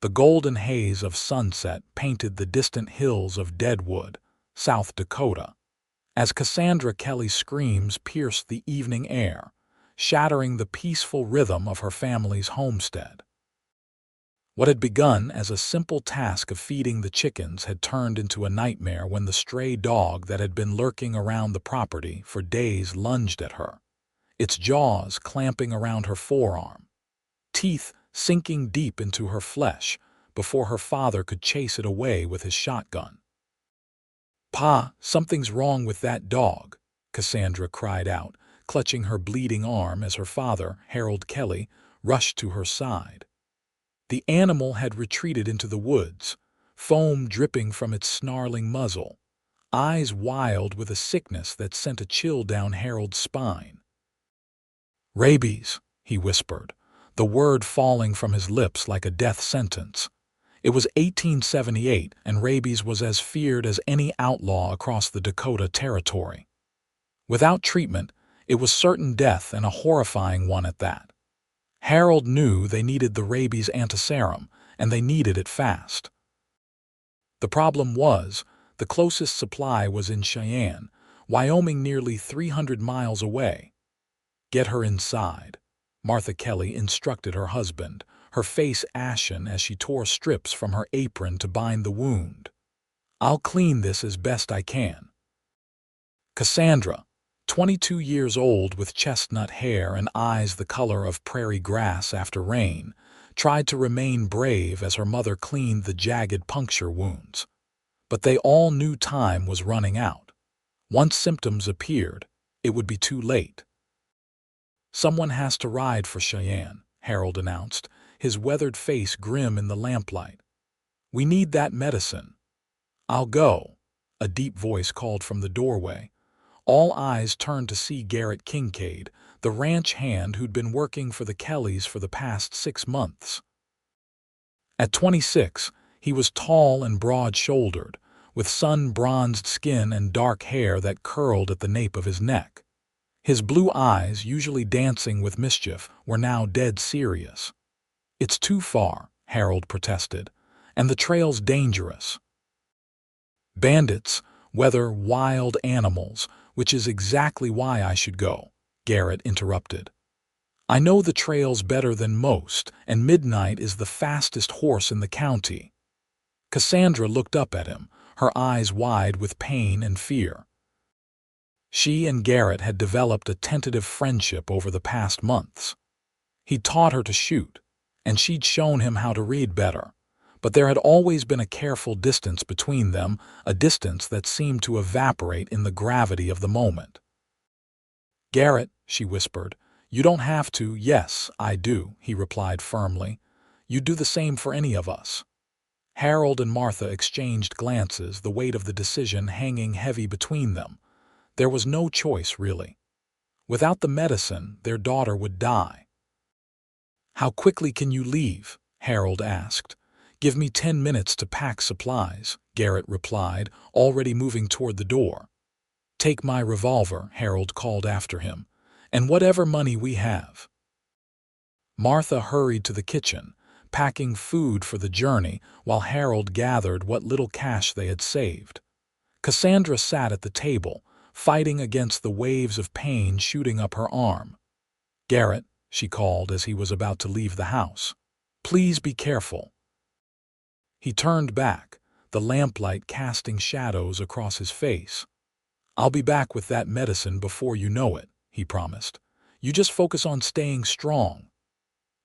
The golden haze of sunset painted the distant hills of Deadwood, South Dakota, as Cassandra Kelly's screams pierced the evening air, shattering the peaceful rhythm of her family's homestead. What had begun as a simple task of feeding the chickens had turned into a nightmare when the stray dog that had been lurking around the property for days lunged at her, its jaws clamping around her forearm, teeth sinking deep into her flesh before her father could chase it away with his shotgun. "Pa, something's wrong with that dog," Cassandra cried out, clutching her bleeding arm as her father, Harold Kelly, rushed to her side. The animal had retreated into the woods, foam dripping from its snarling muzzle, eyes wild with a sickness that sent a chill down Harold's spine. "Rabies," he whispered, the word falling from his lips like a death sentence. It was 1878, and rabies was as feared as any outlaw across the Dakota Territory. Without treatment, it was certain death, and a horrifying one at that. Harold knew they needed the rabies antiserum, and they needed it fast. The problem was, the closest supply was in Cheyenne, Wyoming, nearly 300 miles away. "Get her inside," Martha Kelly instructed her husband, her face ashen as she tore strips from her apron to bind the wound. "I'll clean this as best I can." Cassandra, 22 years old with chestnut hair and eyes the color of prairie grass after rain, tried to remain brave as her mother cleaned the jagged puncture wounds. But they all knew time was running out. Once symptoms appeared, it would be too late. "Someone has to ride for Cheyenne," Harold announced, his weathered face grim in the lamplight. "We need that medicine." "I'll go," a deep voice called from the doorway. All eyes turned to see Garrett Kincaid, the ranch hand who'd been working for the Kellys for the past 6 months. At 26, he was tall and broad-shouldered, with sun-bronzed skin and dark hair that curled at the nape of his neck. His blue eyes, usually dancing with mischief, were now dead serious. "It's too far," Harold protested, "and the trail's dangerous." "Bandits, whether wild animals, which is exactly why I should go," Garrett interrupted. "I know the trails better than most, and midnight is the fastest horse in the county." Cassandra looked up at him, her eyes wide with pain and fear. She and Garrett had developed a tentative friendship over the past months. He'd taught her to shoot, and she'd shown him how to read better. But there had always been a careful distance between them, a distance that seemed to evaporate in the gravity of the moment. "Garrett," she whispered, "you don't have to." "Yes, I do," he replied firmly. "You'd do the same for any of us." Harold and Martha exchanged glances, the weight of the decision hanging heavy between them. There was no choice, really. Without the medicine, their daughter would die. "How quickly can you leave?" Harold asked. "Give me 10 minutes to pack supplies," Garrett replied, already moving toward the door. "Take my revolver," Harold called after him, "and whatever money we have." Martha hurried to the kitchen, packing food for the journey, while Harold gathered what little cash they had saved. Cassandra sat at the table, fighting against the waves of pain shooting up her arm. "Garrett," she called as he was about to leave the house, "please be careful." He turned back, the lamplight casting shadows across his face. "I'll be back with that medicine before you know it," he promised. "You just focus on staying strong."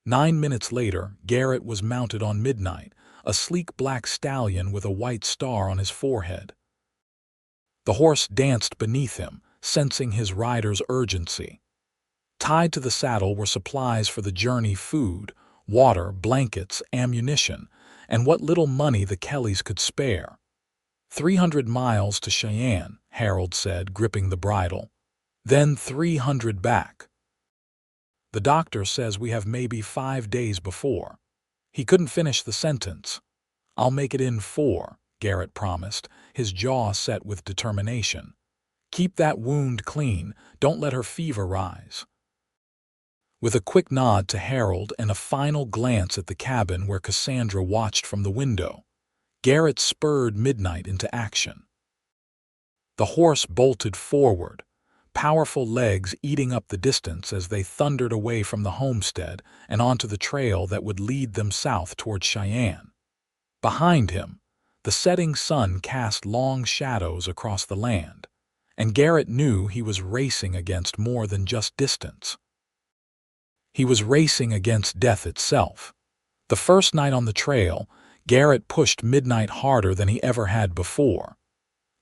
9 minutes later, Garrett was mounted on Midnight, a sleek black stallion with a white star on his forehead. The horse danced beneath him, sensing his rider's urgency. Tied to the saddle were supplies for the journey: food, water, blankets, ammunition, and what little money the Kellys could spare. 300 miles to Cheyenne," Harold said, gripping the bridle. "Then 300 back. The doctor says we have maybe 5 days before." He couldn't finish the sentence. "I'll make it in 4, Garrett promised, his jaw set with determination. "Keep that wound clean, don't let her fever rise." With a quick nod to Harold and a final glance at the cabin where Cassandra watched from the window, Garrett spurred Midnight into action. The horse bolted forward, powerful legs eating up the distance as they thundered away from the homestead and onto the trail that would lead them south toward Cheyenne. Behind him, the setting sun cast long shadows across the land, and Garrett knew he was racing against more than just distance. He was racing against death itself. The first night on the trail, Garrett pushed Midnight harder than he ever had before.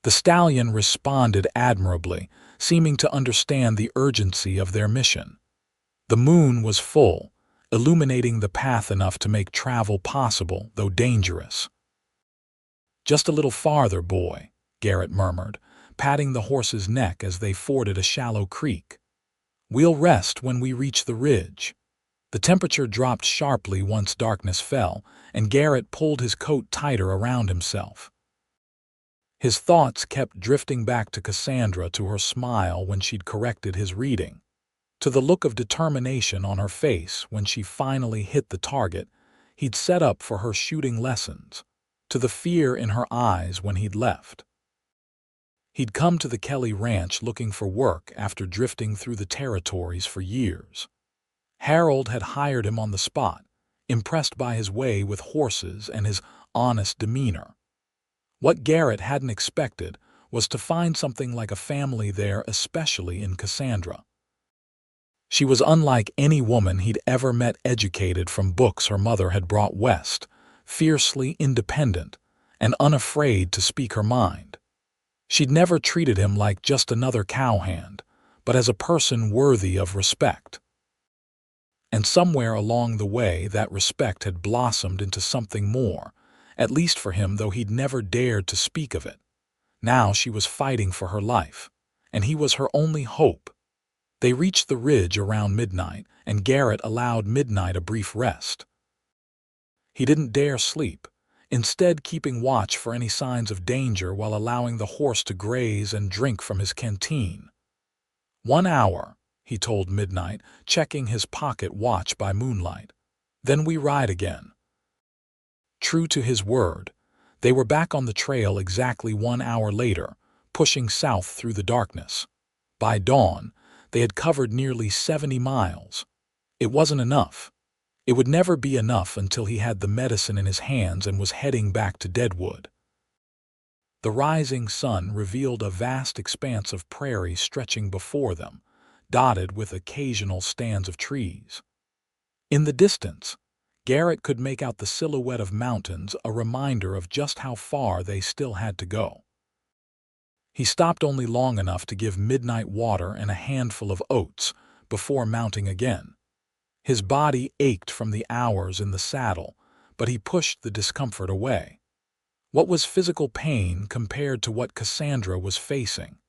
The stallion responded admirably, seeming to understand the urgency of their mission. The moon was full, illuminating the path enough to make travel possible, though dangerous. "Just a little farther, boy," Garrett murmured, patting the horse's neck as they forded a shallow creek. "We'll rest when we reach the ridge." The temperature dropped sharply once darkness fell, and Garrett pulled his coat tighter around himself. His thoughts kept drifting back to Cassandra, to her smile when she'd corrected his reading, to the look of determination on her face when she finally hit the target he'd set up for her shooting lessons, to the fear in her eyes when he'd left. He'd come to the Kelly ranch looking for work after drifting through the territories for years. Harold had hired him on the spot, impressed by his way with horses and his honest demeanor. What Garrett hadn't expected was to find something like a family there, especially in Cassandra. She was unlike any woman he'd ever met, educated from books her mother had brought west, fiercely independent, and unafraid to speak her mind. She'd never treated him like just another cowhand, but as a person worthy of respect. And somewhere along the way that respect had blossomed into something more, at least for him, though he'd never dared to speak of it. Now she was fighting for her life, and he was her only hope. They reached the ridge around midnight, and Garrett allowed Midnight a brief rest. He didn't dare sleep, instead keeping watch for any signs of danger while allowing the horse to graze and drink from his canteen. 1 hour, he told Midnight, checking his pocket watch by moonlight. "Then we ride again." True to his word, they were back on the trail exactly 1 hour later, pushing south through the darkness. By dawn, they had covered nearly 70 miles. It wasn't enough. It would never be enough until he had the medicine in his hands and was heading back to Deadwood. The rising sun revealed a vast expanse of prairie stretching before them, dotted with occasional stands of trees. In the distance, Garrett could make out the silhouette of mountains, a reminder of just how far they still had to go. He stopped only long enough to give Midnight water and a handful of oats before mounting again. His body ached from the hours in the saddle, but he pushed the discomfort away. What was physical pain compared to what Cassandra was facing?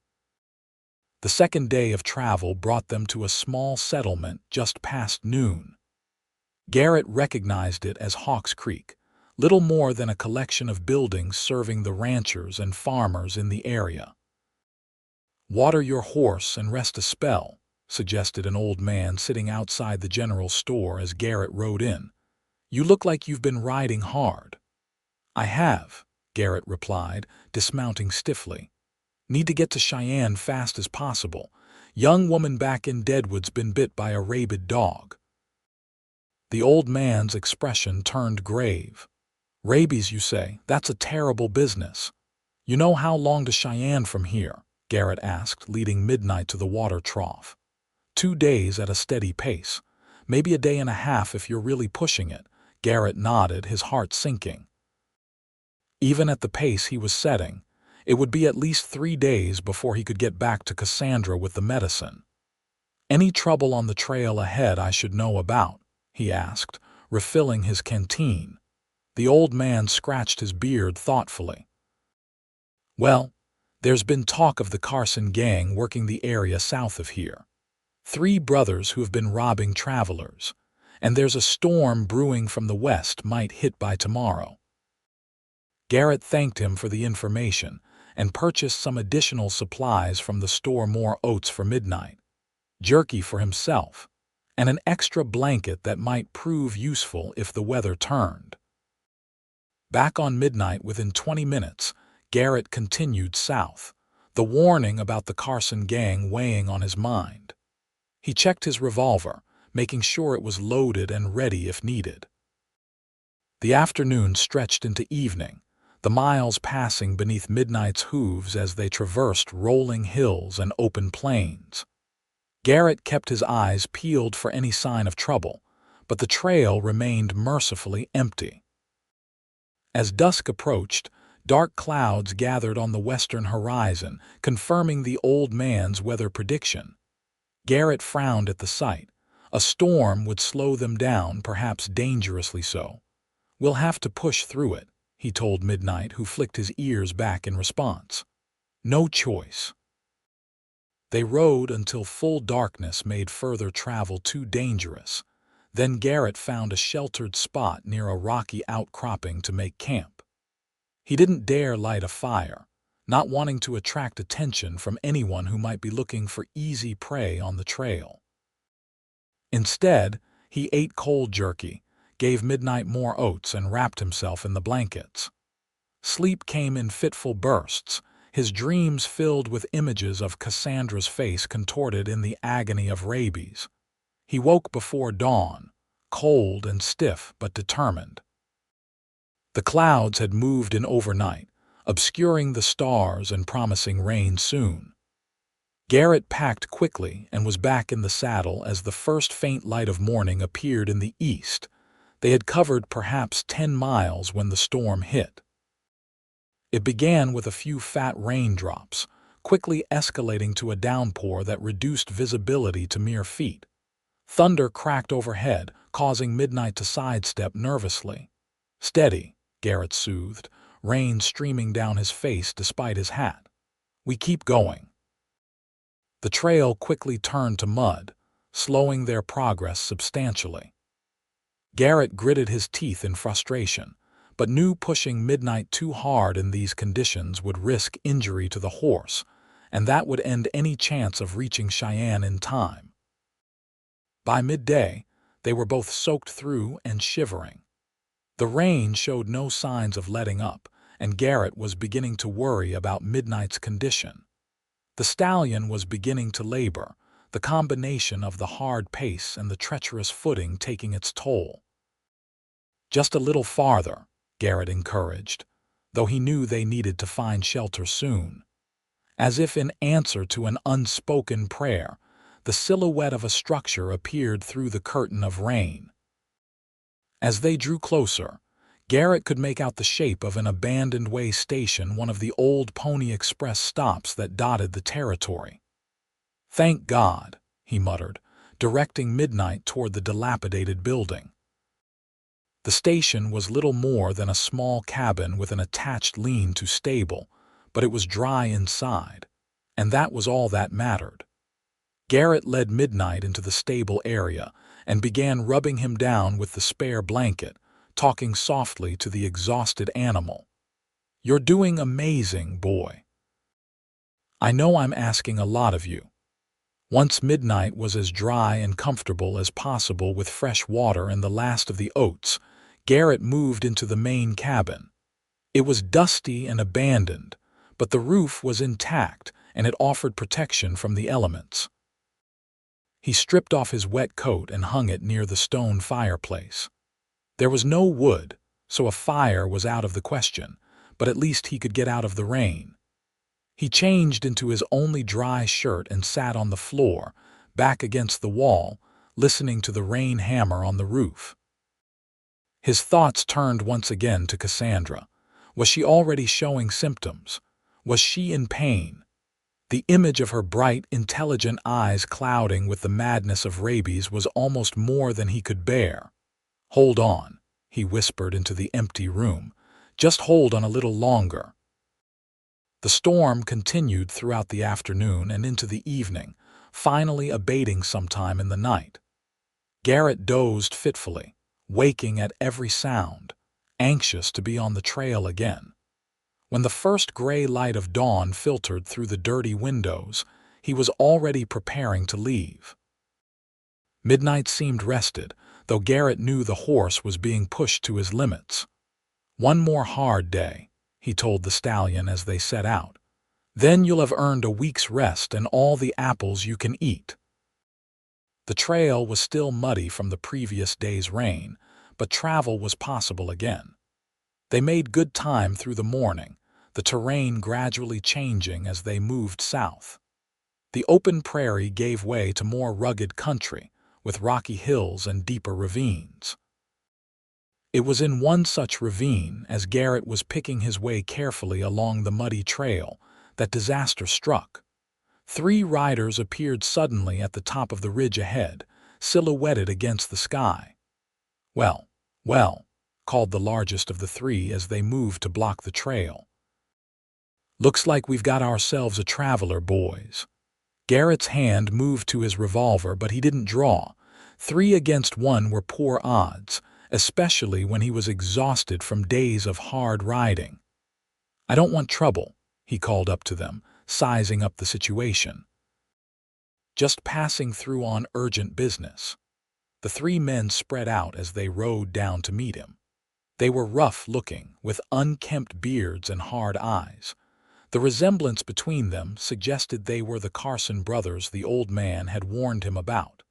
The second day of travel brought them to a small settlement just past noon. Garrett recognized it as Hawks Creek, little more than a collection of buildings serving the ranchers and farmers in the area. "Water your horse and rest a spell," suggested an old man sitting outside the general store as Garrett rode in. "You look like you've been riding hard." "I have," Garrett replied, dismounting stiffly. "Need to get to Cheyenne fast as possible. Young woman back in Deadwood's been bit by a rabid dog." The old man's expression turned grave. "Rabies, you say? That's a terrible business." "You know how long to Cheyenne from here?" Garrett asked, leading Midnight to the water trough. 2 days at a steady pace. Maybe a day and a half if you're really pushing it." Garrett nodded, his heart sinking. Even at the pace he was setting, it would be at least 3 days before he could get back to Cassandra with the medicine. "Any trouble on the trail ahead I should know about?" he asked, refilling his canteen. The old man scratched his beard thoughtfully. "Well, there's been talk of the Carson gang working the area south of here. 3 brothers who have been robbing travelers, and there's a storm brewing from the west might hit by tomorrow." Garrett thanked him for the information and purchased some additional supplies from the store, more oats for Midnight, jerky for himself, and an extra blanket that might prove useful if the weather turned. Back on Midnight within 20 minutes, Garrett continued south, the warning about the Carson gang weighing on his mind. He checked his revolver, making sure it was loaded and ready if needed. The afternoon stretched into evening, the miles passing beneath Midnight's hooves as they traversed rolling hills and open plains. Garrett kept his eyes peeled for any sign of trouble, but the trail remained mercifully empty. As dusk approached, dark clouds gathered on the western horizon, confirming the old man's weather prediction. Garrett frowned at the sight. A storm would slow them down, perhaps dangerously so. "We'll have to push through it," he told Midnight, who flicked his ears back in response. "No choice." They rode until full darkness made further travel too dangerous. Then Garrett found a sheltered spot near a rocky outcropping to make camp. He didn't dare light a fire, not wanting to attract attention from anyone who might be looking for easy prey on the trail. Instead, he ate cold jerky, gave Midnight more oats, and wrapped himself in the blankets. Sleep came in fitful bursts, his dreams filled with images of Cassandra's face contorted in the agony of rabies. He woke before dawn, cold and stiff but determined. The clouds had moved in overnight, obscuring the stars and promising rain soon. Garrett packed quickly and was back in the saddle as the first faint light of morning appeared in the east. They had covered perhaps 10 miles when the storm hit. It began with a few fat raindrops, quickly escalating to a downpour that reduced visibility to mere feet. Thunder cracked overhead, causing Midnight to sidestep nervously. "Steady," Garrett soothed, rain streaming down his face despite his hat. "We keep going." The trail quickly turned to mud, slowing their progress substantially. Garrett gritted his teeth in frustration, but knew pushing Midnight too hard in these conditions would risk injury to the horse, and that would end any chance of reaching Cheyenne in time. By midday, they were both soaked through and shivering. The rain showed no signs of letting up, and Garrett was beginning to worry about Midnight's condition. The stallion was beginning to labor, the combination of the hard pace and the treacherous footing taking its toll. "Just a little farther," Garrett encouraged, though he knew they needed to find shelter soon. As if in answer to an unspoken prayer, the silhouette of a structure appeared through the curtain of rain. As they drew closer, Garrett could make out the shape of an abandoned way station, one of the old Pony Express stops that dotted the territory. "Thank God," he muttered, directing Midnight toward the dilapidated building. The station was little more than a small cabin with an attached lean-to stable, but it was dry inside, and that was all that mattered. Garrett led Midnight into the stable area and began rubbing him down with the spare blanket, talking softly to the exhausted animal. "You're doing amazing, boy. I know I'm asking a lot of you." Once Midnight was as dry and comfortable as possible with fresh water and the last of the oats, Garrett moved into the main cabin. It was dusty and abandoned, but the roof was intact and it offered protection from the elements. He stripped off his wet coat and hung it near the stone fireplace. There was no wood, so a fire was out of the question, but at least he could get out of the rain. He changed into his only dry shirt and sat on the floor, back against the wall, listening to the rain hammer on the roof. His thoughts turned once again to Cassandra. Was she already showing symptoms? Was she in pain? The image of her bright, intelligent eyes clouding with the madness of rabies was almost more than he could bear. "Hold on," he whispered into the empty room. "Just hold on a little longer." The storm continued throughout the afternoon and into the evening, finally abating sometime in the night. Garrett dozed fitfully, waking at every sound, anxious to be on the trail again. When the first gray light of dawn filtered through the dirty windows, he was already preparing to leave. Midnight seemed rested, though Garrett knew the horse was being pushed to his limits. "One more hard day," he told the stallion as they set out. "Then you'll have earned a week's rest and all the apples you can eat." The trail was still muddy from the previous day's rain, but travel was possible again. They made good time through the morning, the terrain gradually changing as they moved south. The open prairie gave way to more rugged country, with rocky hills and deeper ravines. It was in one such ravine, as Garrett was picking his way carefully along the muddy trail, that disaster struck. 3 riders appeared suddenly at the top of the ridge ahead, silhouetted against the sky. "Well, well," called the largest of the 3 as they moved to block the trail. "Looks like we've got ourselves a traveler, boys." Garrett's hand moved to his revolver, but he didn't draw. 3 against 1 were poor odds, especially when he was exhausted from days of hard riding. "I don't want trouble," he called up to them, sizing up the situation. "Just passing through on urgent business." The 3 men spread out as they rode down to meet him. They were rough-looking, with unkempt beards and hard eyes. The resemblance between them suggested they were the Carson brothers the old man had warned him about.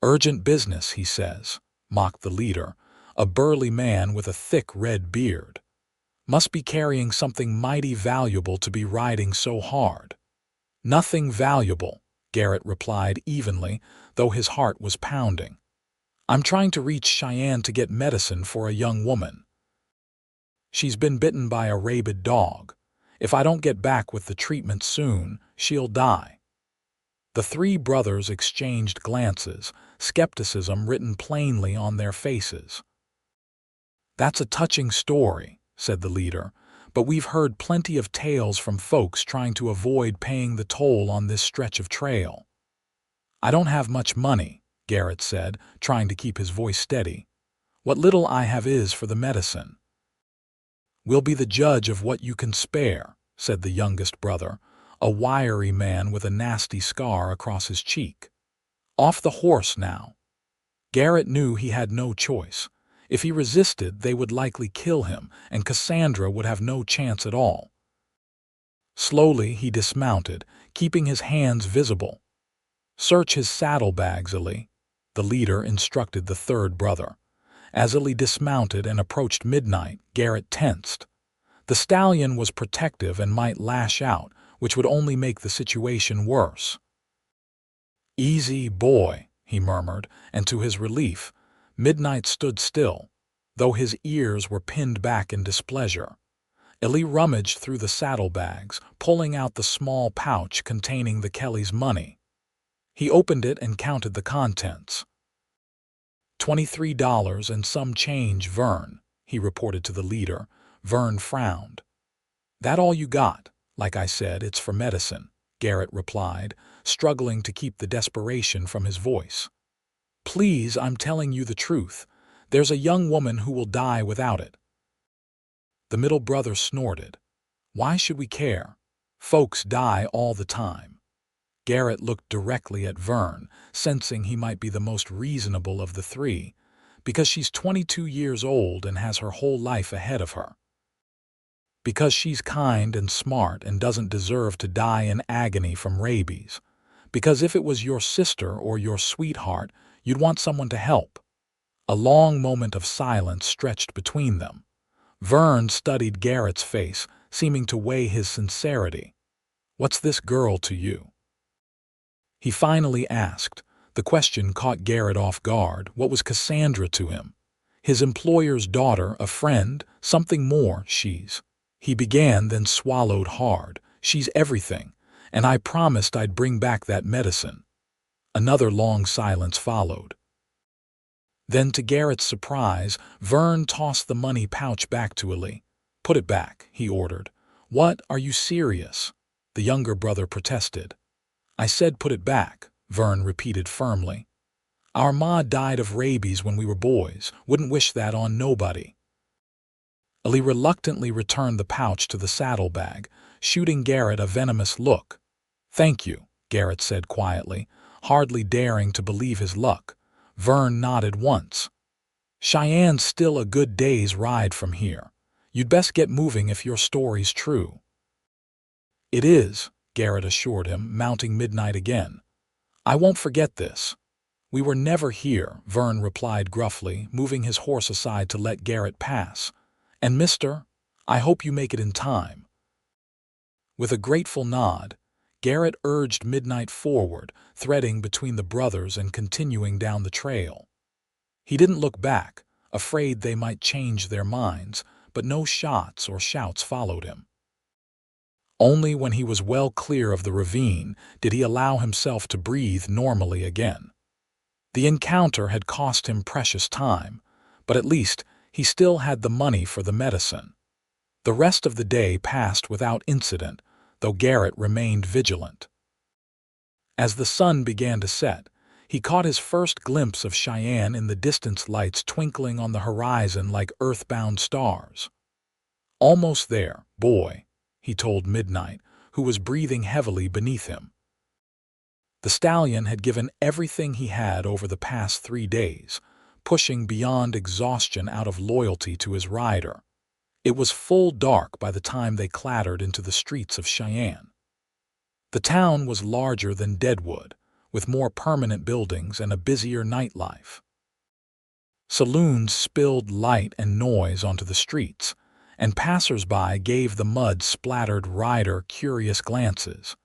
"Urgent business, he says," mocked the leader, a burly man with a thick red beard. "Must be carrying something mighty valuable to be riding so hard." "Nothing valuable," Garrett replied evenly, though his heart was pounding. "I'm trying to reach Cheyenne to get medicine for a young woman. She's been bitten by a rabid dog. If I don't get back with the treatment soon, she'll die." The 3 brothers exchanged glances, skepticism written plainly on their faces. "That's a touching story," said the leader, "but we've heard plenty of tales from folks trying to avoid paying the toll on this stretch of trail." "I don't have much money," Garrett said, trying to keep his voice steady. "What little I have is for the medicine." "We'll be the judge of what you can spare," said the youngest brother, a wiry man with a nasty scar across his cheek. "Off the horse now." Garrett knew he had no choice. If he resisted, they would likely kill him, and Cassandra would have no chance at all. Slowly he dismounted, keeping his hands visible. "Search his saddlebags, Illy," the leader instructed the 3rd brother. As Illy dismounted and approached Midnight, Garrett tensed. The stallion was protective and might lash out, which would only make the situation worse. "Easy, boy," he murmured, and to his relief, Midnight stood still, though his ears were pinned back in displeasure. Illy rummaged through the saddlebags, pulling out the small pouch containing the Kellys' money. He opened it and counted the contents. $23 and some change, Vern," he reported to the leader. Vern frowned. "That all you got? Like I said, it's for medicine," Garrett replied, struggling to keep the desperation from his voice. "Please, I'm telling you the truth. There's a young woman who will die without it." The middle brother snorted. "Why should we care? Folks die all the time." Garrett looked directly at Vern, sensing he might be the most reasonable of the 3, because she's 22 years old and has her whole life ahead of her. Because she's kind and smart and doesn't deserve to die in agony from rabies. Because if it was your sister or your sweetheart, you'd want someone to help. A long moment of silence stretched between them. Vern studied Garrett's face, seeming to weigh his sincerity. "What's this girl to you?" he finally asked. The question caught Garrett off guard. What was Cassandra to him? His employer's daughter, a friend, something more, she's. He began, then swallowed hard. "She's everything, and I promised I'd bring back that medicine." Another long silence followed. Then, to Garrett's surprise, Vern tossed the money pouch back to Illy. "Put it back," he ordered. "What? Are you serious?" the younger brother protested. "I said put it back," Vern repeated firmly. "Our ma died of rabies when we were boys. Wouldn't wish that on nobody." Illy reluctantly returned the pouch to the saddlebag, shooting Garrett a venomous look. "Thank you," Garrett said quietly, hardly daring to believe his luck. Vern nodded once. Cheyenne's still a good day's ride from here. You'd best get moving if your story's true. It is, Garrett assured him, mounting Midnight again. I won't forget this. We were never here, Vern replied gruffly, moving his horse aside to let Garrett pass. And mister, I hope you make it in time. With a grateful nod, Garrett urged Midnight forward, threading between the brothers and continuing down the trail. He didn't look back, afraid they might change their minds, but no shots or shouts followed him. Only when he was well clear of the ravine did he allow himself to breathe normally again. The encounter had cost him precious time, but at least he still had the money for the medicine. The rest of the day passed without incident, though Garrett remained vigilant. As the sun began to set, he caught his first glimpse of Cheyenne in the distance, lights twinkling on the horizon like earthbound stars. Almost there, boy, he told Midnight, who was breathing heavily beneath him. The stallion had given everything he had over the past 3 days, pushing beyond exhaustion out of loyalty to his rider. It was full dark by the time they clattered into the streets of Cheyenne. The town was larger than Deadwood, with more permanent buildings and a busier nightlife. Saloons spilled light and noise onto the streets, and passers-by gave the mud-splattered rider curious glances.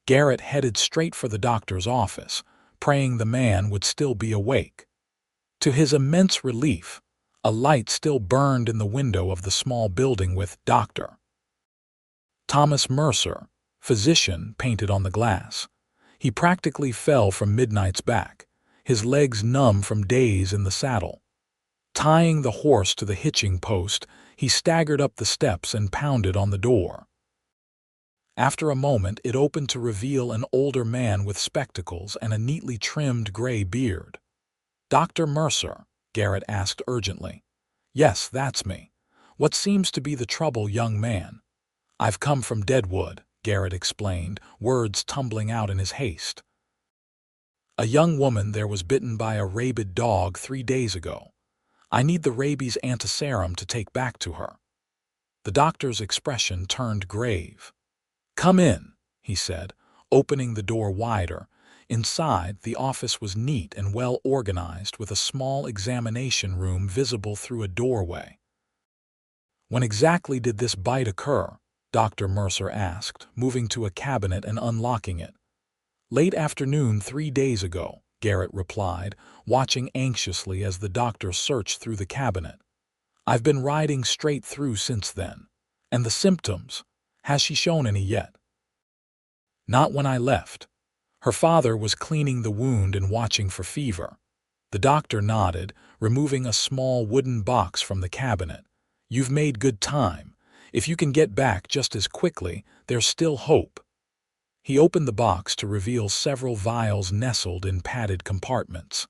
Garrett headed straight for the doctor's office, praying the man would still be awake. To his immense relief, a light still burned in the window of the small building with Dr. Thomas Mercer, physician, painted on the glass. He practically fell from Midnight's back, his legs numb from days in the saddle. Tying the horse to the hitching post, he staggered up the steps and pounded on the door. After a moment, it opened to reveal an older man with spectacles and a neatly trimmed gray beard. "Dr. Mercer?" Garrett asked urgently. "Yes, that's me. What seems to be the trouble, young man?" "I've come from Deadwood," Garrett explained, words tumbling out in his haste. "A young woman there was bitten by a rabid dog 3 days ago. I need the rabies antiserum to take back to her." The doctor's expression turned grave. "Come in," he said, opening the door wider. Inside, the office was neat and well organized, with a small examination room visible through a doorway. "When exactly did this bite occur?" Dr. Mercer asked, moving to a cabinet and unlocking it. "Late afternoon 3 days ago," Garrett replied, watching anxiously as the doctor searched through the cabinet. "I've been riding straight through since then. And the symptoms? Has she shown any yet?" "Not when I left. Her father was cleaning the wound and watching for fever." The doctor nodded, removing a small wooden box from the cabinet. "You've made good time. If you can get back just as quickly, there's still hope." He opened the box to reveal several vials nestled in padded compartments.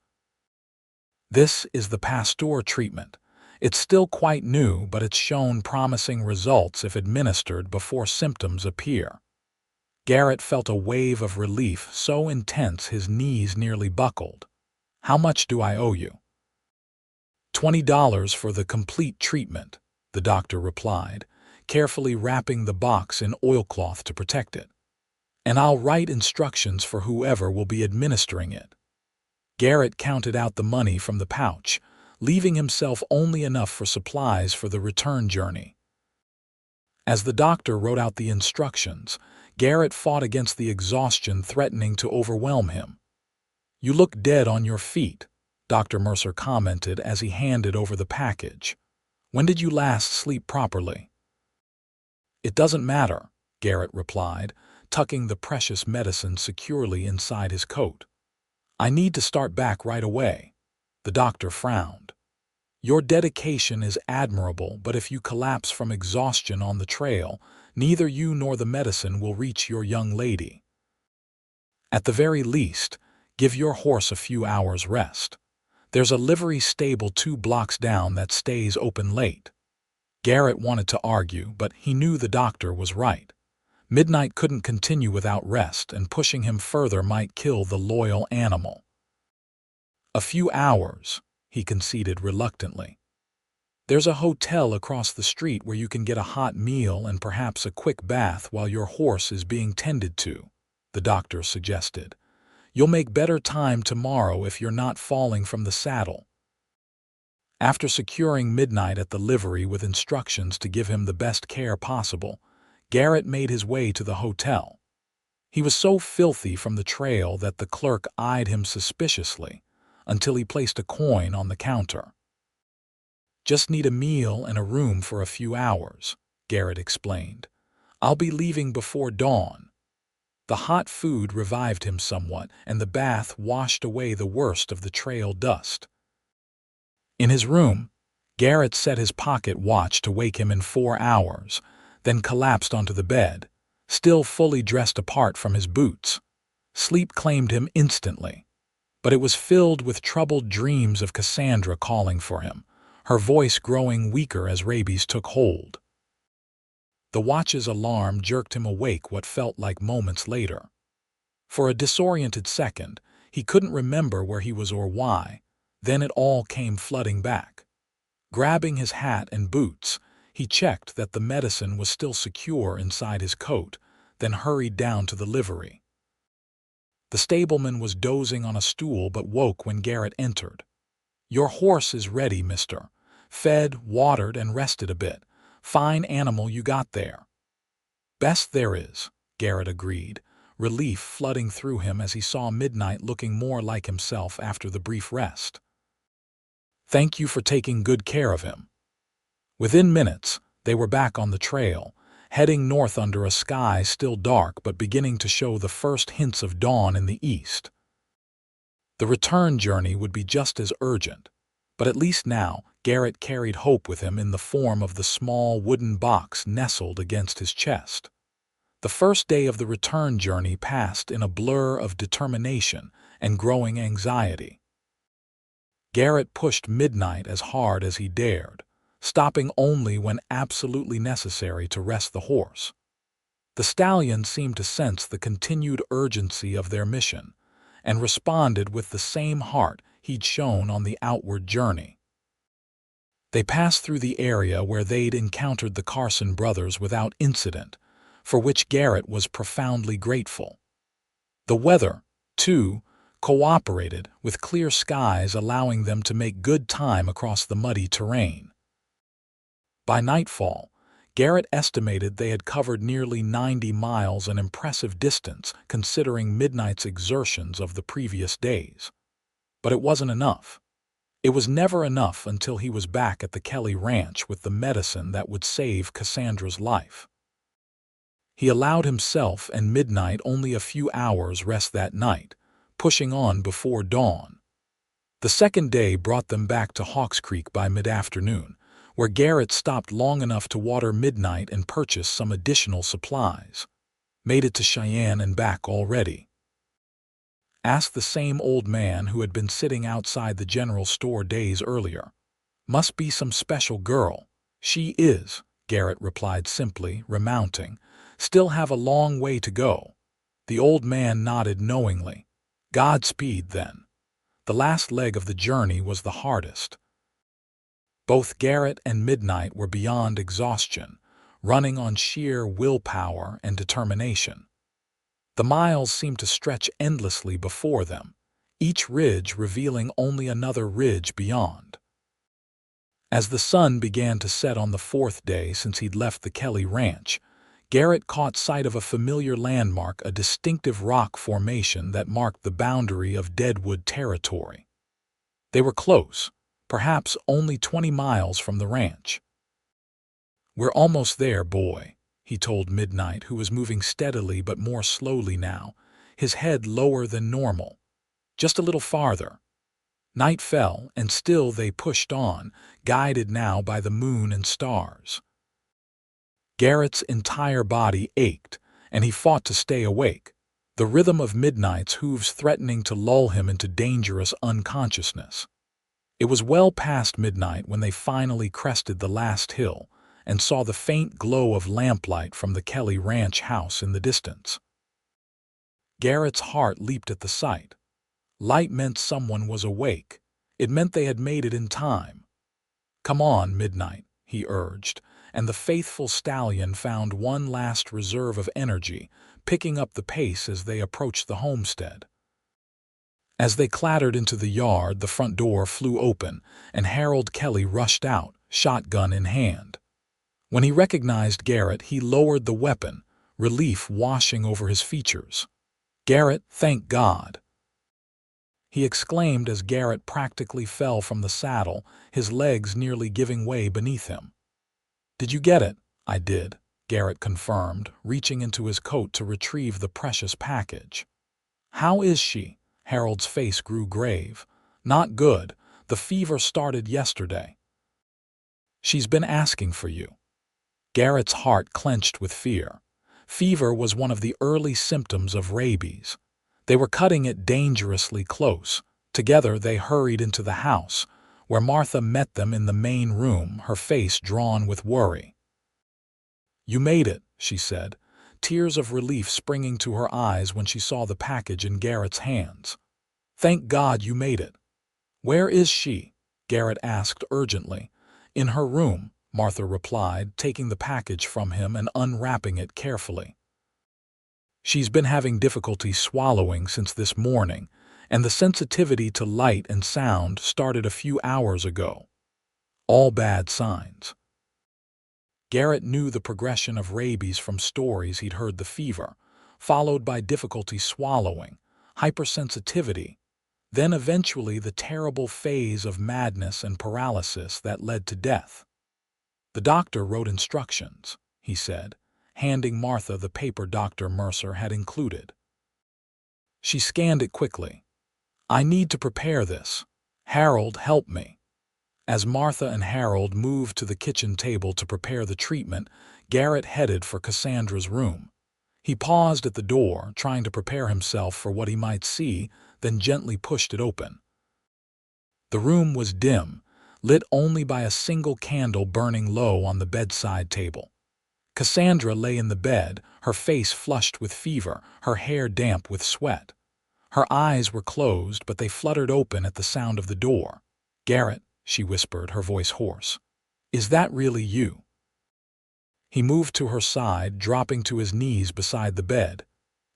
"This is the Pasteur treatment. It's still quite new, but it's shown promising results if administered before symptoms appear." Garrett felt a wave of relief so intense his knees nearly buckled. "How much do I owe you?" $20 for the complete treatment," the doctor replied, carefully wrapping the box in oilcloth to protect it. "And I'll write instructions for whoever will be administering it." Garrett counted out the money from the pouch, leaving himself only enough for supplies for the return journey. As the doctor wrote out the instructions, Garrett fought against the exhaustion threatening to overwhelm him. "You look dead on your feet," Dr. Mercer commented as he handed over the package. "When did you last sleep properly?" "It doesn't matter," Garrett replied, tucking the precious medicine securely inside his coat. "I need to start back right away." The doctor frowned. "Your dedication is admirable, but if you collapse from exhaustion on the trail, neither you nor the medicine will reach your young lady. At the very least, give your horse a few hours' rest. There's a livery stable 2 blocks down that stays open late." Garrett wanted to argue, but he knew the doctor was right. Midnight couldn't continue without rest, and pushing him further might kill the loyal animal. "A few hours," he conceded reluctantly. "There's a hotel across the street where you can get a hot meal and perhaps a quick bath while your horse is being tended to," the doctor suggested. "You'll make better time tomorrow if you're not falling from the saddle." After securing Midnight at the livery with instructions to give him the best care possible, Garrett made his way to the hotel. He was so filthy from the trail that the clerk eyed him suspiciously until he placed a coin on the counter. "Just need a meal and a room for a few hours," Garrett explained. "I'll be leaving before dawn." The hot food revived him somewhat, and the bath washed away the worst of the trail dust. In his room, Garrett set his pocket watch to wake him in 4 hours, then collapsed onto the bed, still fully dressed apart from his boots. Sleep claimed him instantly, but it was filled with troubled dreams of Cassandra calling for him, her voice growing weaker as rabies took hold. The watch's alarm jerked him awake what felt like moments later. For a disoriented second, he couldn't remember where he was or why. Then it all came flooding back. Grabbing his hat and boots, he checked that the medicine was still secure inside his coat, then hurried down to the livery. The stableman was dozing on a stool but woke when Garrett entered. "Your horse is ready, mister. Fed, watered, and rested a bit. Fine animal you got there." "Best there is," Garrett agreed, relief flooding through him as he saw Midnight looking more like himself after the brief rest. "Thank you for taking good care of him." Within minutes, they were back on the trail, heading north under a sky still dark but beginning to show the first hints of dawn in the east. The return journey would be just as urgent, but at least now Garrett carried hope with him in the form of the small wooden box nestled against his chest. The first day of the return journey passed in a blur of determination and growing anxiety. Garrett pushed Midnight as hard as he dared, stopping only when absolutely necessary to rest the horse. The stallion seemed to sense the continued urgency of their mission and responded with the same heart he'd shown on the outward journey. They passed through the area where they'd encountered the Carson brothers without incident, for which Garrett was profoundly grateful. The weather, too, cooperated, with clear skies allowing them to make good time across the muddy terrain. By nightfall, Garrett estimated they had covered nearly 90 miles, an impressive distance considering Midnight's exertions of the previous days. But it wasn't enough. It was never enough until he was back at the Kelly ranch with the medicine that would save Cassandra's life. He allowed himself and Midnight only a few hours rest that night, pushing on before dawn. The second day brought them back to Hawks Creek by mid-afternoon, where Garrett stopped long enough to water Midnight and purchase some additional supplies. "Made it to Cheyenne and back already?" asked the same old man who had been sitting outside the general store days earlier. "Must be some special girl." "She is," Garrett replied simply, remounting. "Still have a long way to go." The old man nodded knowingly. "Godspeed, then." The last leg of the journey was the hardest. Both Garrett and Midnight were beyond exhaustion, running on sheer willpower and determination. The miles seemed to stretch endlessly before them, each ridge revealing only another ridge beyond. As the sun began to set on the 4th day since he'd left the Kelly ranch, Garrett caught sight of a familiar landmark, a distinctive rock formation that marked the boundary of Deadwood territory. They were close, perhaps only 20 miles from the ranch. "We're almost there, boy," he told Midnight, who was moving steadily but more slowly now, his head lower than normal. "Just a little farther." Night fell, and still they pushed on, guided now by the moon and stars. Garrett's entire body ached, and he fought to stay awake, the rhythm of Midnight's hooves threatening to lull him into dangerous unconsciousness. It was well past midnight when they finally crested the last hill, and saw the faint glow of lamplight from the Kelly ranch house in the distance. Garrett's heart leaped at the sight. Light meant someone was awake. It meant they had made it in time. "Come on, Midnight," he urged, and the faithful stallion found one last reserve of energy, picking up the pace as they approached the homestead. As they clattered into the yard, the front door flew open, and Harold Kelly rushed out, shotgun in hand. When he recognized Garrett, he lowered the weapon, relief washing over his features. "Garrett, thank God!" he exclaimed as Garrett practically fell from the saddle, his legs nearly giving way beneath him. "Did you get it?" "I did," Garrett confirmed, reaching into his coat to retrieve the precious package. "How is she?" Harold's face grew grave. "Not good. The fever started yesterday." "She's been asking for you." Garrett's heart clenched with fear. Fever was one of the early symptoms of rabies. They were cutting it dangerously close. Together they hurried into the house, where Martha met them in the main room, her face drawn with worry. "You made it," she said, tears of relief springing to her eyes when she saw the package in Garrett's hands. "Thank God you made it." "Where is she?" Garrett asked urgently. "In her room," Martha replied, taking the package from him and unwrapping it carefully. "She's been having difficulty swallowing since this morning, and the sensitivity to light and sound started a few hours ago. All bad signs." Garrett knew the progression of rabies from stories he'd heard: the fever, followed by difficulty swallowing, hypersensitivity, then eventually the terrible phase of madness and paralysis that led to death. "The doctor wrote instructions," he said, handing Martha the paper Dr. Mercer had included. She scanned it quickly. "I need to prepare this. Harold, help me." As Martha and Harold moved to the kitchen table to prepare the treatment, Garrett headed for Cassandra's room. He paused at the door, trying to prepare himself for what he might see, then gently pushed it open. The room was dim, lit only by a single candle burning low on the bedside table. Cassandra lay in the bed, her face flushed with fever, her hair damp with sweat. Her eyes were closed, but they fluttered open at the sound of the door. "Garrett," she whispered, her voice hoarse. "Is that really you?" He moved to her side, dropping to his knees beside the bed.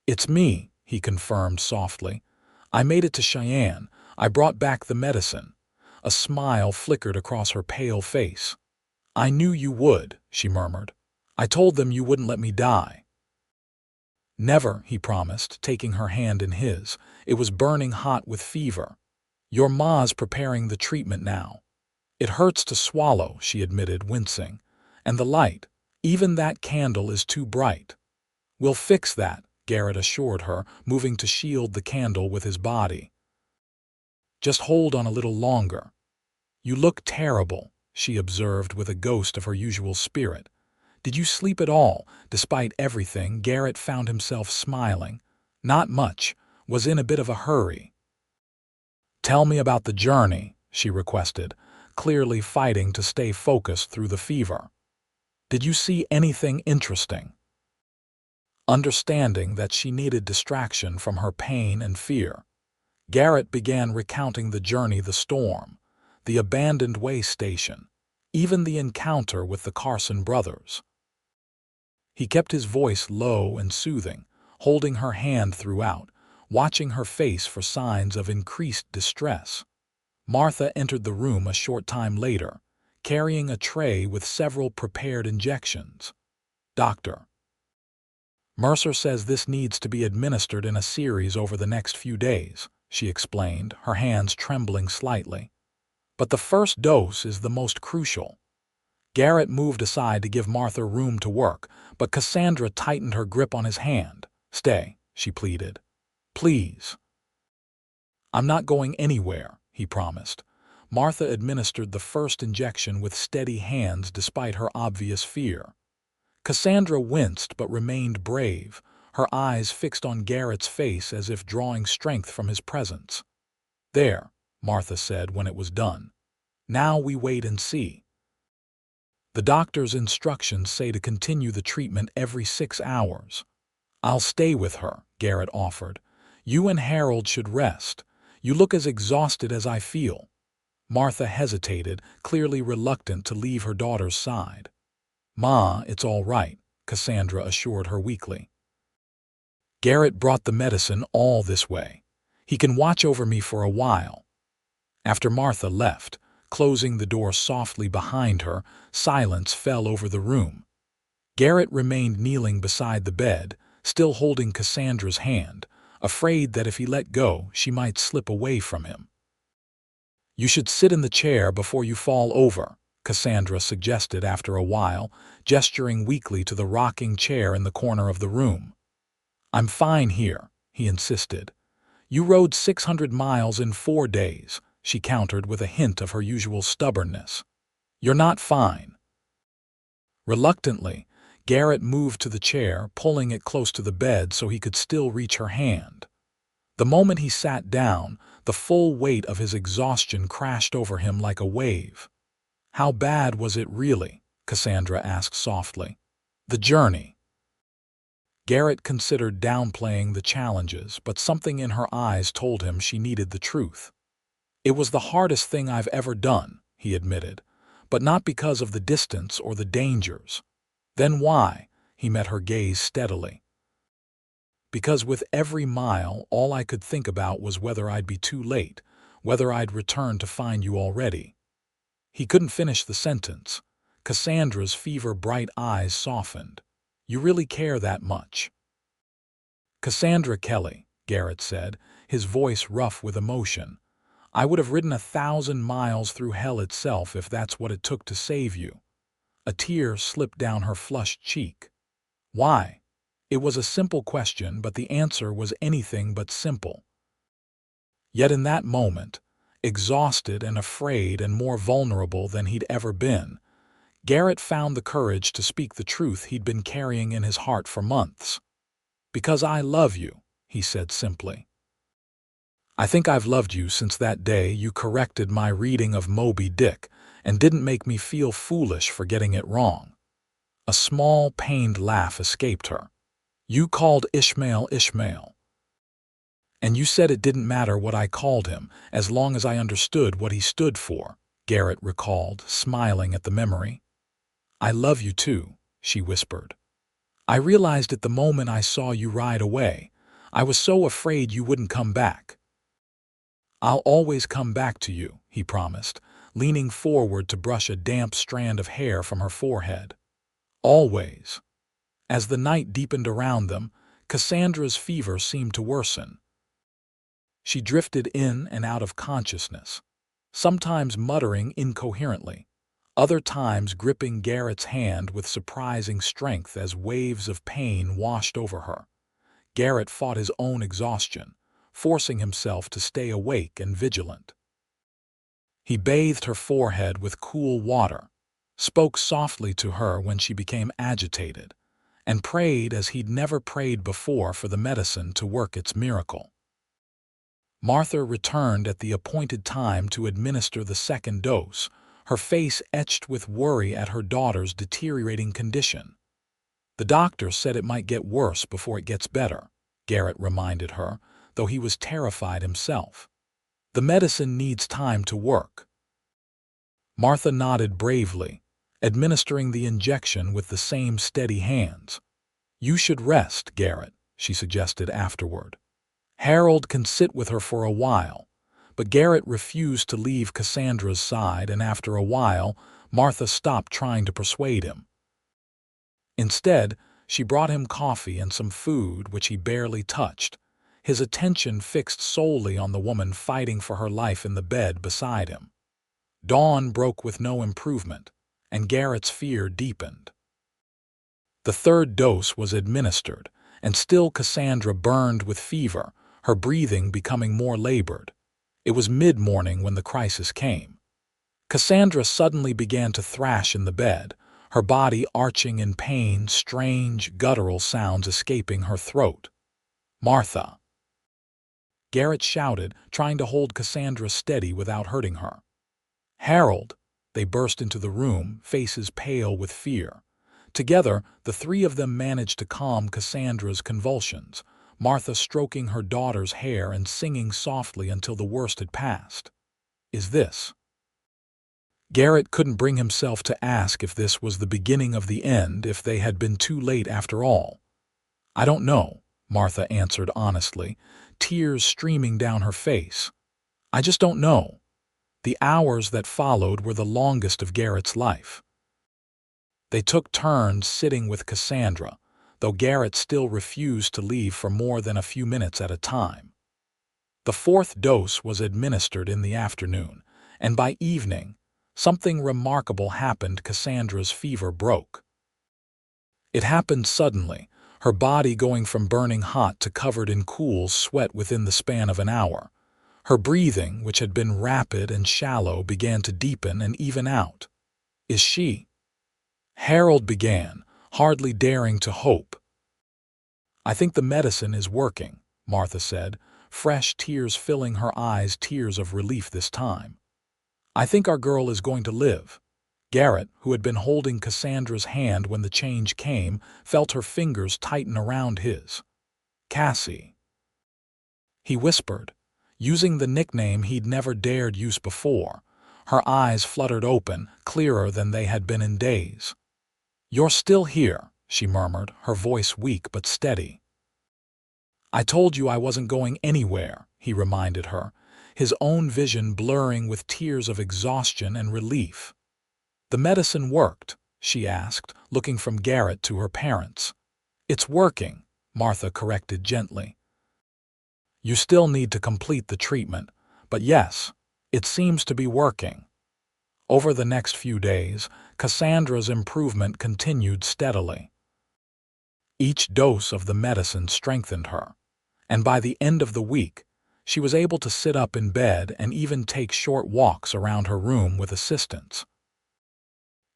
"It's me," he confirmed softly. "I made it to Cheyenne. I brought back the medicine." A smile flickered across her pale face. "I knew you would," she murmured. "I told them you wouldn't let me die." "Never," he promised, taking her hand in his. It was burning hot with fever. "Your ma's preparing the treatment now." "It hurts to swallow," she admitted, wincing. "And the light, even that candle is too bright." "We'll fix that," Garrett assured her, moving to shield the candle with his body. "Just hold on a little longer." "You look terrible," she observed with a ghost of her usual spirit. "Did you sleep at all?" Despite everything, Garrett found himself smiling. "Not much. Was in a bit of a hurry." "Tell me about the journey," she requested, clearly fighting to stay focused through the fever. "Did you see anything interesting?" Understanding that she needed distraction from her pain and fear, Garrett began recounting the journey: the storm, the abandoned way station, even the encounter with the Carson brothers. He kept his voice low and soothing, holding her hand throughout, watching her face for signs of increased distress. Martha entered the room a short time later, carrying a tray with several prepared injections. "Doctor Mercer says this needs to be administered in a series over the next few days," she explained, her hands trembling slightly. "But the first dose is the most crucial." Garrett moved aside to give Martha room to work, but Cassandra tightened her grip on his hand. "Stay," she pleaded. "Please." "I'm not going anywhere," he promised. Martha administered the first injection with steady hands despite her obvious fear. Cassandra winced but remained brave, her eyes fixed on Garrett's face as if drawing strength from his presence. "There," Martha said when it was done. "Now we wait and see." The doctor's instructions say to continue the treatment every 6 hours. I'll stay with her, Garrett offered. You and Harold should rest. You look as exhausted as I feel. Martha hesitated, clearly reluctant to leave her daughter's side. Ma, it's all right, Cassandra assured her weakly. Garrett brought the medicine all this way. He can watch over me for a while. After Martha left, closing the door softly behind her, silence fell over the room. Garrett remained kneeling beside the bed, still holding Cassandra's hand, afraid that if he let go, she might slip away from him. You should sit in the chair before you fall over, Cassandra suggested after a while, gesturing weakly to the rocking chair in the corner of the room. I'm fine here, he insisted. You rode 600 miles in 4 days, she countered with a hint of her usual stubbornness. You're not fine. Reluctantly, Garrett moved to the chair, pulling it close to the bed so he could still reach her hand. The moment he sat down, the full weight of his exhaustion crashed over him like a wave. How bad was it really? Cassandra asked softly. The journey. Garrett considered downplaying the challenges, but something in her eyes told him she needed the truth. It was the hardest thing I've ever done, he admitted, but not because of the distance or the dangers. Then why? He met her gaze steadily. Because with every mile, all I could think about was whether I'd be too late, whether I'd return to find you already. He couldn't finish the sentence. Cassandra's fever-bright eyes softened. You really care that much? Cassandra Kelly, Garrett said, his voice rough with emotion. I would have ridden 1,000 miles through hell itself if that's what it took to save you. A tear slipped down her flushed cheek. Why? It was a simple question, but the answer was anything but simple. Yet in that moment, exhausted and afraid and more vulnerable than he'd ever been, Garrett found the courage to speak the truth he'd been carrying in his heart for months. Because I love you, he said simply. I think I've loved you since that day you corrected my reading of Moby Dick and didn't make me feel foolish for getting it wrong. A small, pained laugh escaped her. You called Ishmael Ishmael. And you said it didn't matter what I called him, as long as I understood what he stood for, Garrett recalled, smiling at the memory. I love you too, she whispered. I realized it the moment I saw you ride away. I was so afraid you wouldn't come back. I'll always come back to you, he promised, leaning forward to brush a damp strand of hair from her forehead. Always. As the night deepened around them, Cassandra's fever seemed to worsen. She drifted in and out of consciousness, sometimes muttering incoherently, other times gripping Garrett's hand with surprising strength as waves of pain washed over her. Garrett fought his own exhaustion, forcing himself to stay awake and vigilant. He bathed her forehead with cool water, spoke softly to her when she became agitated, and prayed as he'd never prayed before for the medicine to work its miracle. Martha returned at the appointed time to administer the second dose, her face etched with worry at her daughter's deteriorating condition. The doctor said it might get worse before it gets better, Garrett reminded her, though he was terrified himself. The medicine needs time to work. Martha nodded bravely, administering the injection with the same steady hands. You should rest, Garrett, she suggested afterward. Harold can sit with her for a while, but Garrett refused to leave Cassandra's side, and after a while, Martha stopped trying to persuade him. Instead, she brought him coffee and some food which he barely touched, his attention fixed solely on the woman fighting for her life in the bed beside him. Dawn broke with no improvement, and Garrett's fear deepened. The third dose was administered, and still Cassandra burned with fever, her breathing becoming more labored. It was mid-morning when the crisis came. Cassandra suddenly began to thrash in the bed, her body arching in pain, strange, guttural sounds escaping her throat. Martha! Garrett shouted, trying to hold Cassandra steady without hurting her. Harold! They burst into the room, faces pale with fear. Together, the three of them managed to calm Cassandra's convulsions, Martha stroking her daughter's hair and singing softly until the worst had passed. "Is this?" Garrett couldn't bring himself to ask if this was the beginning of the end, if they had been too late after all. "I don't know," Martha answered honestly, tears streaming down her face. "I just don't know." The hours that followed were the longest of Garrett's life. They took turns sitting with Cassandra, though Garrett still refused to leave for more than a few minutes at a time. The fourth dose was administered in the afternoon, and by evening, something remarkable happened. Cassandra's fever broke. It happened suddenly, her body going from burning hot to covered in cool sweat within the span of an hour. Her breathing, which had been rapid and shallow, began to deepen and even out. "Is she?" Harold began, hardly daring to hope. "I think the medicine is working," Martha said, fresh tears filling her eyes, tears of relief this time. "I think our girl is going to live." Garrett, who had been holding Cassandra's hand when the change came, felt her fingers tighten around his. "Cassie," he whispered, using the nickname he'd never dared use before. Her eyes fluttered open, clearer than they had been in days. "You're still here," she murmured, her voice weak but steady. "I told you I wasn't going anywhere," he reminded her, his own vision blurring with tears of exhaustion and relief. "The medicine worked?" she asked, looking from Garrett to her parents. "It's working," Martha corrected gently. "You still need to complete the treatment, but yes, it seems to be working." Over the next few days, Cassandra's improvement continued steadily. Each dose of the medicine strengthened her, and by the end of the week, she was able to sit up in bed and even take short walks around her room with assistance.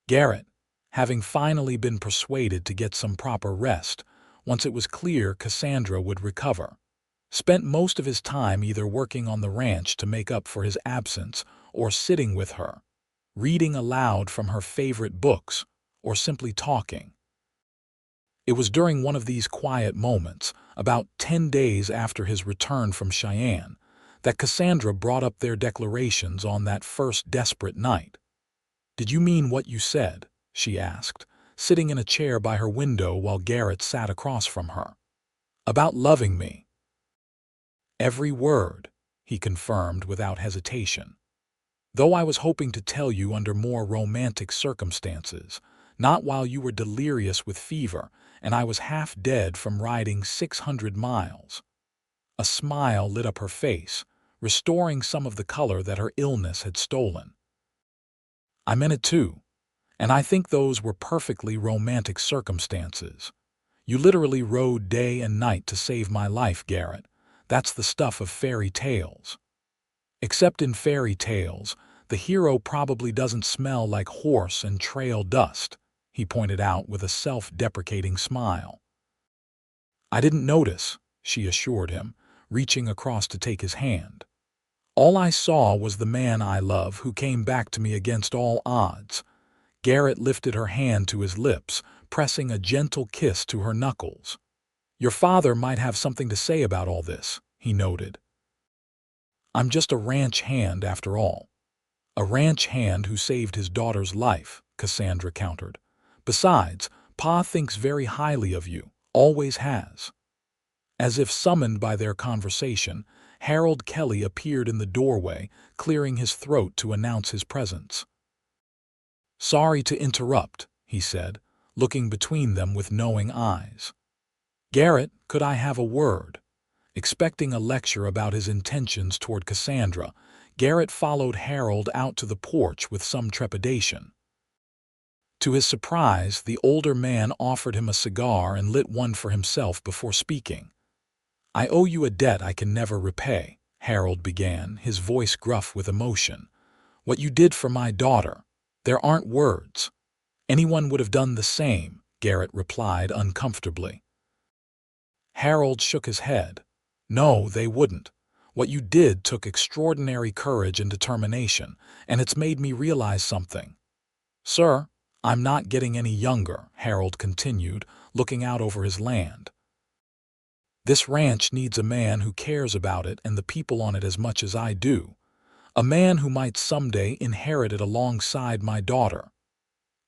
Garrett, having finally been persuaded to get some proper rest, once it was clear Cassandra would recover, spent most of his time either working on the ranch to make up for his absence or sitting with her, reading aloud from her favorite books, or simply talking. It was during one of these quiet moments, about 10 days after his return from Cheyenne, that Cassandra brought up their declarations on that first desperate night. "Did you mean what you said?" she asked, sitting in a chair by her window while Garrett sat across from her. "About loving me?" "Every word," he confirmed without hesitation. "Though I was hoping to tell you under more romantic circumstances, not while you were delirious with fever and I was half dead from riding 600 miles. A smile lit up her face, restoring some of the color that her illness had stolen. "I meant it too, and I think those were perfectly romantic circumstances. You literally rode day and night to save my life, Garrett. That's the stuff of fairy tales." "Except in fairy tales, the hero probably doesn't smell like horse and trail dust," he pointed out with a self-deprecating smile. "I didn't notice," she assured him, reaching across to take his hand. "All I saw was the man I love who came back to me against all odds." Garrett lifted her hand to his lips, pressing a gentle kiss to her knuckles. "Your father might have something to say about all this," he noted. "I'm just a ranch hand after all." "A ranch hand who saved his daughter's life," Cassandra countered. "Besides, Pa thinks very highly of you, always has." As if summoned by their conversation, Harold Kelly appeared in the doorway, clearing his throat to announce his presence. "Sorry to interrupt," he said, looking between them with knowing eyes. "Garrett, could I have a word?" Expecting a lecture about his intentions toward Cassandra, Garrett followed Harold out to the porch with some trepidation. To his surprise, the older man offered him a cigar and lit one for himself before speaking. "I owe you a debt I can never repay," Harold began, his voice gruff with emotion. "What you did for my daughter, there aren't words." "Anyone would have done the same," Garrett replied uncomfortably. Harold shook his head. "No, they wouldn't. What you did took extraordinary courage and determination, and it's made me realize something. Sir, I'm not getting any younger, Harold continued, looking out over his land. This ranch needs a man who cares about it and the people on it as much as I do. A man who might someday inherit it alongside my daughter.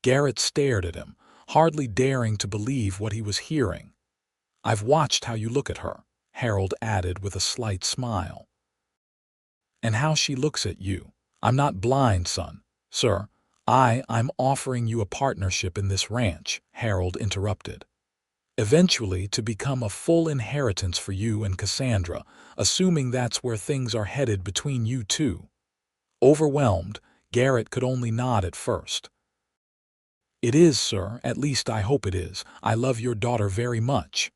Garrett stared at him, hardly daring to believe what he was hearing. I've watched how you look at her, Harold added with a slight smile. And how she looks at you. I'm not blind, son. Sir, I'm offering you a partnership in this ranch, Harold interrupted. Eventually to become a full inheritance for you and Cassandra, assuming that's where things are headed between you two. Overwhelmed, Garrett could only nod at first. It is, sir, at least I hope it is. I love your daughter very much.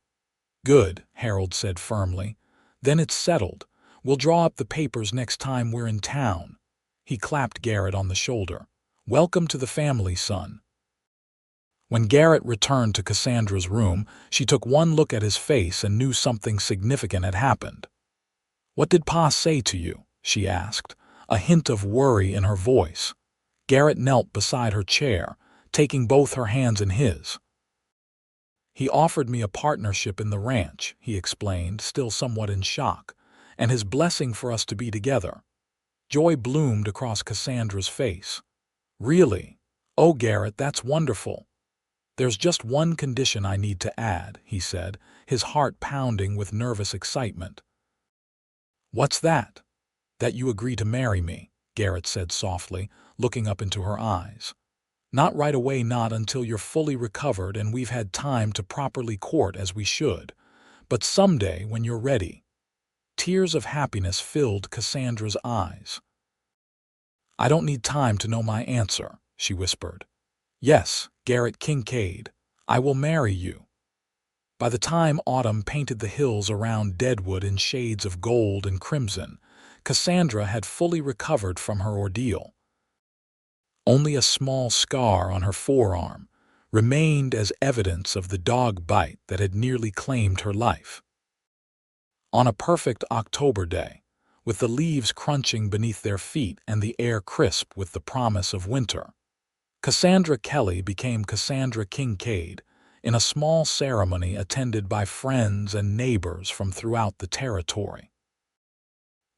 Good, Harold said firmly. Then it's settled. We'll draw up the papers next time we're in town. He clapped Garrett on the shoulder. Welcome to the family, son. When Garrett returned to Cassandra's room, she took one look at his face and knew something significant had happened. What did Pa say to you? She asked, a hint of worry in her voice. Garrett knelt beside her chair, taking both her hands in his. He offered me a partnership in the ranch, he explained, still somewhat in shock, and his blessing for us to be together. Joy bloomed across Cassandra's face. Really? Oh, Garrett, that's wonderful. There's just one condition I need to add, he said, his heart pounding with nervous excitement. What's that? That you agree to marry me, Garrett said softly, looking up into her eyes. Not right away, not until you're fully recovered and we've had time to properly court as we should, but someday when you're ready. Tears of happiness filled Cassandra's eyes. I don't need time to know my answer, she whispered. Yes, Garrett Kincaid, I will marry you. By the time autumn painted the hills around Deadwood in shades of gold and crimson, Cassandra had fully recovered from her ordeal. Only a small scar on her forearm remained as evidence of the dog bite that had nearly claimed her life. On a perfect October day, with the leaves crunching beneath their feet and the air crisp with the promise of winter, Cassandra Kelly became Cassandra Kincaid in a small ceremony attended by friends and neighbors from throughout the territory.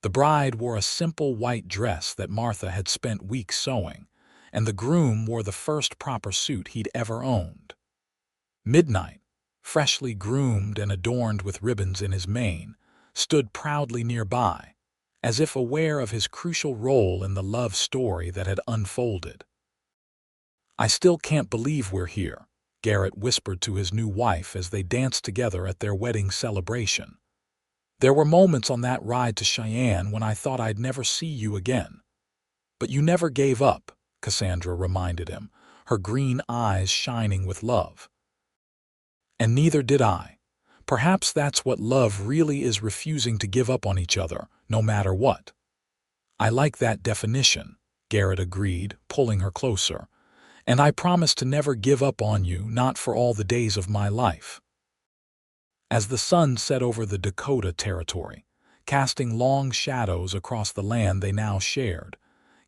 The bride wore a simple white dress that Martha had spent weeks sewing, and the groom wore the first proper suit he'd ever owned. Midnight, freshly groomed and adorned with ribbons in his mane, stood proudly nearby, as if aware of his crucial role in the love story that had unfolded. I still can't believe we're here, Garrett whispered to his new wife as they danced together at their wedding celebration. There were moments on that ride to Cheyenne when I thought I'd never see you again. But you never gave up, Cassandra reminded him, her green eyes shining with love. And neither did I. Perhaps that's what love really is, refusing to give up on each other, no matter what. I like that definition, Garrett agreed, pulling her closer. And I promise to never give up on you, not for all the days of my life. As the sun set over the Dakota territory, casting long shadows across the land they now shared,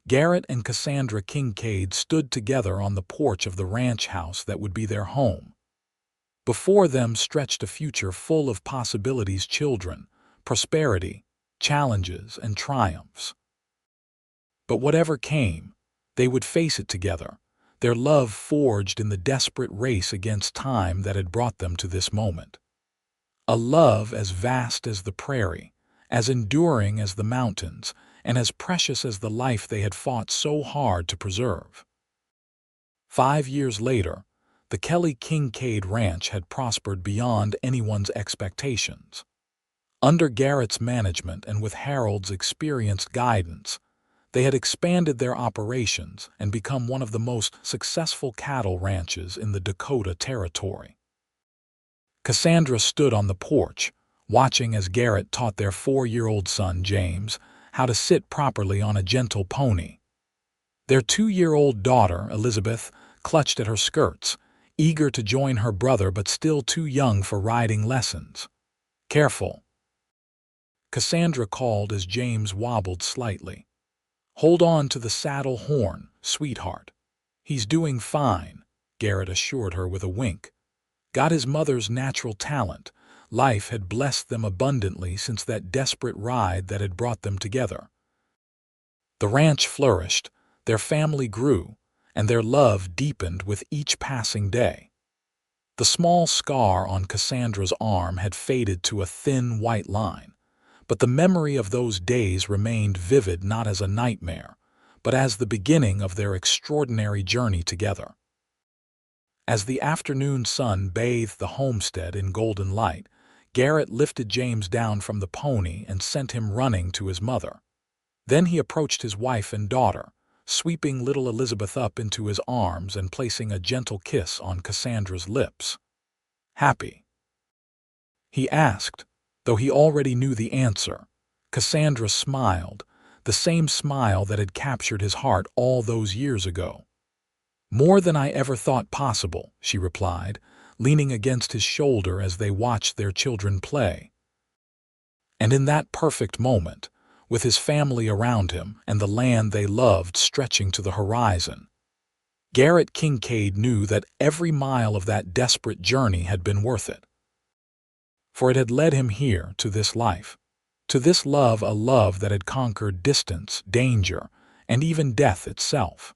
Garrett and Cassandra Kincaid stood together on the porch of the ranch house that would be their home. Before them stretched a future full of possibilities: children, prosperity, challenges, and triumphs. But whatever came, they would face it together, their love forged in the desperate race against time that had brought them to this moment. A love as vast as the prairie, as enduring as the mountains, and as precious as the life they had fought so hard to preserve. 5 years later, the Kelly Kincaid Ranch had prospered beyond anyone's expectations. Under Garrett's management and with Harold's experienced guidance, they had expanded their operations and become one of the most successful cattle ranches in the Dakota Territory. Cassandra stood on the porch, watching as Garrett taught their 4-year-old son, James, how to sit properly on a gentle pony. Their 2-year-old daughter, Elizabeth, clutched at her skirts, eager to join her brother but still too young for riding lessons. Careful, Cassandra called as James wobbled slightly. "Hold on to the saddle horn, sweetheart." "He's doing fine," Garrett assured her with a wink. "Got his mother's natural talent. Life had blessed them abundantly since that desperate ride that had brought them together." The ranch flourished, their family grew, and their love deepened with each passing day. The small scar on Cassandra's arm had faded to a thin white line, but the memory of those days remained vivid not as a nightmare, but as the beginning of their extraordinary journey together. As the afternoon sun bathed the homestead in golden light, Garrett lifted James down from the pony and sent him running to his mother. Then he approached his wife and daughter, sweeping little Elizabeth up into his arms and placing a gentle kiss on Cassandra's lips. "Happy?" he asked, though he already knew the answer. Cassandra smiled, the same smile that had captured his heart all those years ago. "More than I ever thought possible," she replied, leaning against his shoulder as they watched their children play. And in that perfect moment, with his family around him and the land they loved stretching to the horizon, Garrett Kincaid knew that every mile of that desperate journey had been worth it. For it had led him here to this life, to this love, a love that had conquered distance, danger, and even death itself.